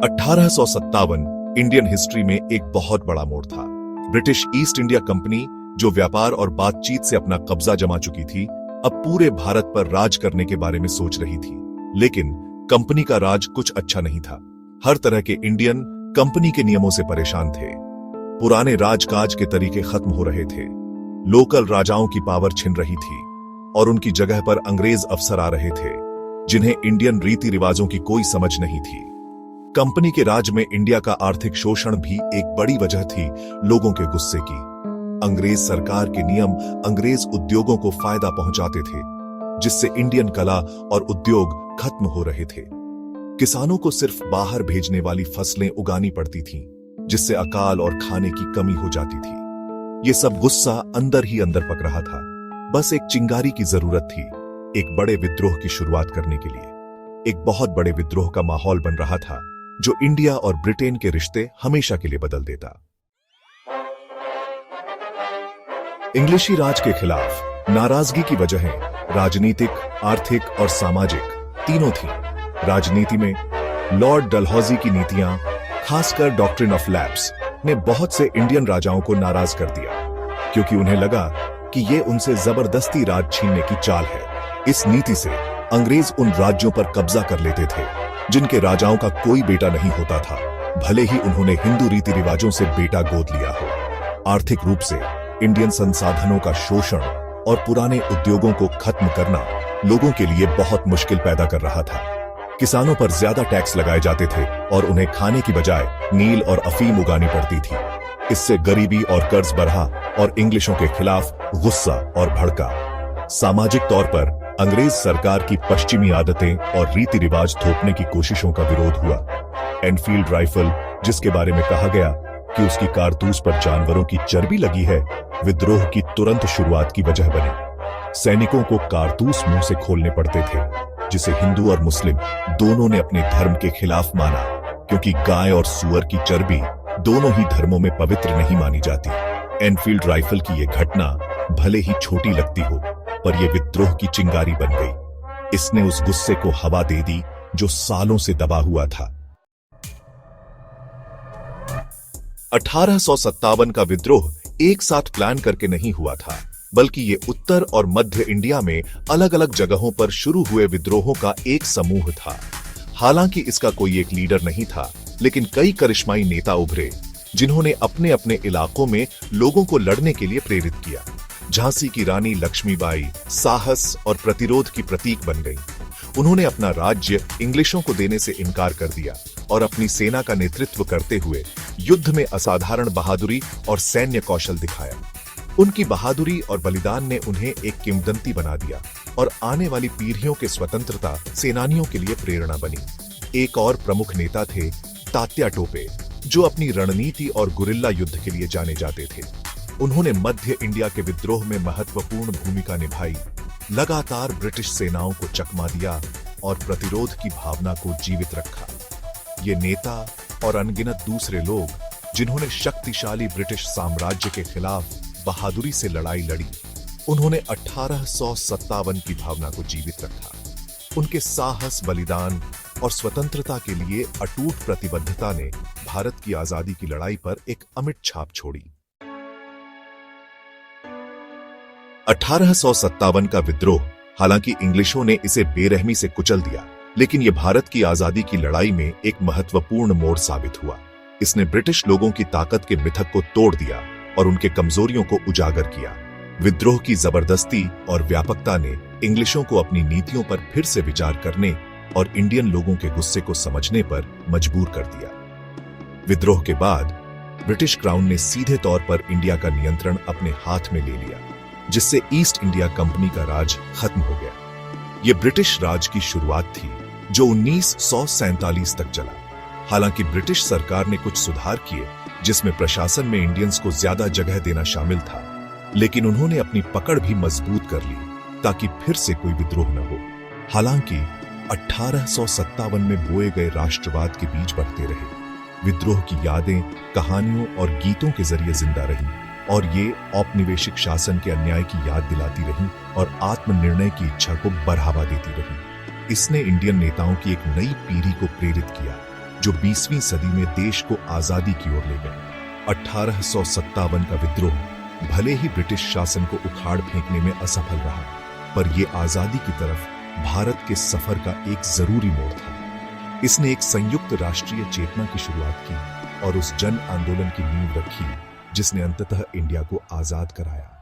1857 Indian history में एक बहुत बड़ा मोड़ था। ब्रिटिश ईस्ट इंडिया कंपनी, जो व्यापार और बातचीत से अपना कब्जा जमा चुकी थी, अब पूरे भारत पर राज करने के बारे में सोच रही थी। लेकिन कंपनी का राज कुछ अच्छा नहीं था। हर तरह के इंडियन कंपनी के नियमों से परेशान थे। पुराने राजकाज के तरीके खत्म हो रहे थे। लोकल राजाओं की पावर छिन रही थी और उनकी जगह पर अंग्रेज अफसर आ रहे थे, जिन्हें इंडियन रीति रिवाजों की कोई समझ नहीं थी। कंपनी के राज में इंडिया का आर्थिक शोषण भी एक बड़ी वजह थी लोगों के गुस्से की। अंग्रेज सरकार के नियम अंग्रेज उद्योगों को फायदा पहुंचाते थे, जिससे इंडियन कला और उद्योग खत्म हो रहे थे। किसानों को सिर्फ बाहर भेजने वाली फसलें उगानी पड़ती थीं, जिससे अकाल और खाने की कमी हो जाती थी। ये सब गुस्सा अंदर ही अंदर पक रहा था। बस एक चिंगारी की जरूरत थी, एक बड़े विद्रोह की शुरुआत करने के लिए। एक बहुत बड़े विद्रोह का माहौल बन रहा था, जो इंडिया और ब्रिटेन के रिश्ते हमेशा के लिए बदल देता। इंग्लिशी राज के खिलाफ नाराजगी की वजहें राजनीतिक, आर्थिक और सामाजिक तीनों थी। राजनीति में लॉर्ड डलहौजी की नीतियां, खासकर डॉक्ट्रिन ऑफ लैप्स, ने बहुत से इंडियन राजाओं को नाराज कर दिया, क्योंकि उन्हें लगा कि ये उनसे जबरदस्ती राज छीनने की चाल है। इस नीति से अंग्रेज उन राज्यों पर कब्जा कर लेते थे जिनके राजाओं का कोई बेटा नहीं होता था, भले ही उन्होंने हिंदू रीति रिवाजों से बेटा गोद लिया हो। आर्थिक रूप से इंडियन संसाधनों का शोषण और पुराने उद्योगों को खत्म करना लोगों के लिए बहुत मुश्किल पैदा कर रहा था। किसानों पर ज्यादा टैक्स लगाए जाते थे और उन्हें खाने की बजाय नील और अफीम उगानी पड़ती थी। इससे गरीबी और कर्ज बढ़ा और इंग्लिशों के खिलाफ गुस्सा और भड़का। सामाजिक तौर पर अंग्रेज सरकार की पश्चिमी आदतें और रीति रिवाज थोपने की कोशिशों का विरोध हुआ। एनफील्ड राइफल, जिसके बारे में कहा गया कि उसकी कारतूस पर जानवरों की चर्बी लगी है, विद्रोह की तुरंत शुरुआत की वजह बनी। सैनिकों को कारतूस मुंह से खोलने पड़ते थे, जिसे हिंदू और मुस्लिम दोनों ने अपने धर्म के खिलाफ माना, क्योंकि गाय और सुअर की चर्बी दोनों ही धर्मों में पवित्र नहीं मानी जाती। एनफील्ड राइफल की यह घटना भले ही छोटी लगती हो, पर यह विद्रोह की चिंगारी बन गई। इसने उस गुस्से को हवा दे दी जो सालों से दबा हुआ था। 1857 का विद्रोह एक साथ प्लान करके नहीं हुआ था, बल्कि ये उत्तर और मध्य इंडिया में अलग अलग जगहों पर शुरू हुए विद्रोहों का एक समूह था। हालांकि इसका कोई एक लीडर नहीं था, लेकिन कई करिश्माई नेता उभरे, जिन्होंने अपने अपने इलाकों में लोगों को लड़ने के लिए प्रेरित किया। झांसी की रानी लक्ष्मीबाई साहस और प्रतिरोध की प्रतीक बन गई। उन्होंने अपना राज्य इंग्लिशों को देने से इनकार कर दिया और अपनी सेना का नेतृत्व करते हुए युद्ध में असाधारण बहादुरी और सैन्य कौशल दिखाया। उनकी बहादुरी और बलिदान ने उन्हें एक किंवदंती बना दिया और आने वाली पीढ़ियों के स्वतंत्रता सेनानियों के लिए प्रेरणा बनी। एक और प्रमुख नेता थे तात्या टोपे, जो अपनी रणनीति और गुरिल्ला युद्ध के लिए जाने जाते थे। उन्होंने मध्य इंडिया के विद्रोह में महत्वपूर्ण भूमिका निभाई, लगातार ब्रिटिश सेनाओं को चकमा दिया और प्रतिरोध की भावना को जीवित रखा। ये नेता और अनगिनत दूसरे लोग, जिन्होंने शक्तिशाली ब्रिटिश साम्राज्य के खिलाफ बहादुरी से लड़ाई लड़ी, उन्होंने 1857 की भावना को जीवित रखा। उनके साहस, बलिदान और स्वतंत्रता के लिए अटूट प्रतिबद्धता ने भारत की आजादी की लड़ाई पर एक अमिट छाप छोड़ी। 1857 का विद्रोह, हालांकि इंग्लिशों ने इसे बेरहमी से कुचल दिया, लेकिन यह भारत की आजादी की लड़ाई में एक महत्वपूर्ण मोड़ साबित हुआ। इसने ब्रिटिश लोगों की ताकत के मिथक को तोड़ दिया और उनके कमजोरियों को उजागर किया। विद्रोह की जबरदस्ती और व्यापकता ने इंग्लिशों को अपनी नीतियों पर फिर से विचार करने और इंडियन लोगों के गुस्से को समझने पर मजबूर कर दिया। विद्रोह के बाद ब्रिटिश क्राउन ने सीधे तौर पर इंडिया का नियंत्रण अपने हाथ में ले लिया, जिससे ईस्ट इंडिया कंपनी का राज खत्म हो गया। यह ब्रिटिश राज की शुरुआत थी, जो 1947 तक चला। हालांकि ब्रिटिश सरकार ने कुछ सुधार किए, जिसमें प्रशासन में इंडियंस को ज्यादा जगह देना शामिल था, लेकिन उन्होंने अपनी पकड़ भी मजबूत कर ली ताकि फिर से कोई विद्रोह न हो। हालांकि 1857 में बोए गए राष्ट्रवाद के बीज बढ़ते रहे। विद्रोह की यादें कहानियों और गीतों के जरिए जिंदा रहीं और ये औपनिवेशिक शासन के अन्याय की याद दिलाती रहीं और आत्मनिर्णय की इच्छा को बढ़ावा देती रही। इसने इंडियन नेताओं की एक नई पीढ़ी को प्रेरित किया, जो 20वीं सदी में देश को आजादी की ओर ले गए। 1857 का विद्रोह भले ही ब्रिटिश शासन को उखाड़ फेंकने में असफल रहा, पर यह आजादी की तरफ भारत के सफर का एक जरूरी मोड़ था। इसने एक संयुक्त राष्ट्रीय चेतना की शुरुआत की और उस जन आंदोलन की नींव रखी जिसने अंततः इंडिया को आजाद कराया।